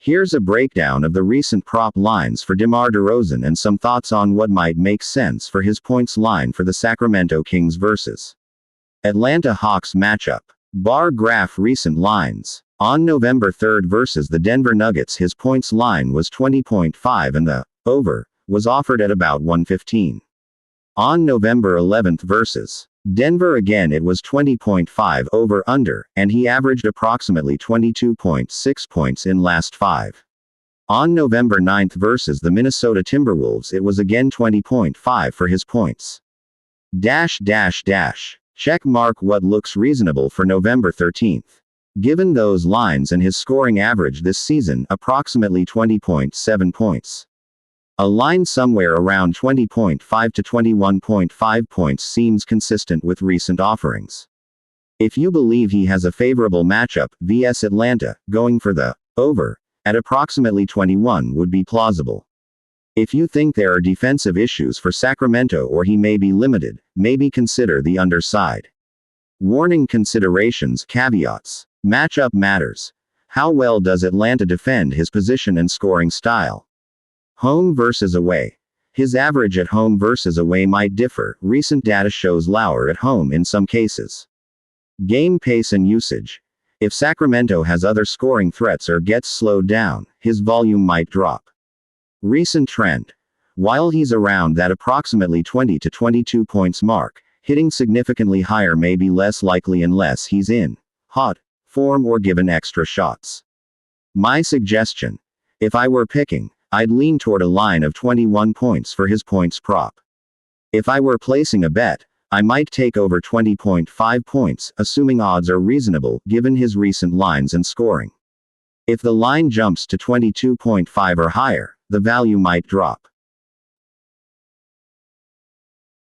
Here's a breakdown of the recent prop lines for DeMar DeRozan and some thoughts on what might make sense for his points line for the Sacramento Kings vs. Atlanta Hawks matchup. Bar graph recent lines. On November 3rd versus the Denver Nuggets, his points line was 20.5 and the over was offered at about 115. On November 11th versus Denver again, it was 20.5 over under, and he averaged approximately 22.6 points in last 5. On November 9th versus the Minnesota Timberwolves, it was again 20.5 for his points. Check mark what looks reasonable for November 13th. Given those lines and his scoring average this season, approximately 20.7 points. A line somewhere around 20.5 to 21.5 points seems consistent with recent offerings. If you believe he has a favorable matchup vs Atlanta, going for the over at approximately 21 would be plausible. If you think there are defensive issues for Sacramento or he may be limited, maybe consider the underside. Warning: considerations, caveats. Matchup matters. How well does Atlanta defend his position and scoring style? Home versus away. His average at home versus away might differ. Recent data shows lower at home in some cases. Game pace and usage. If Sacramento has other scoring threats or gets slowed down, his volume might drop. Recent trend. While he's around that approximately 20 to 22 points mark, hitting significantly higher may be less likely unless he's in hot form or given extra shots. My suggestion: if I were picking, I'd lean toward a line of 21 points for his points prop. If I were placing a bet, I might take over 20.5 points, assuming odds are reasonable, given his recent lines and scoring. If the line jumps to 22.5 or higher, the value might drop.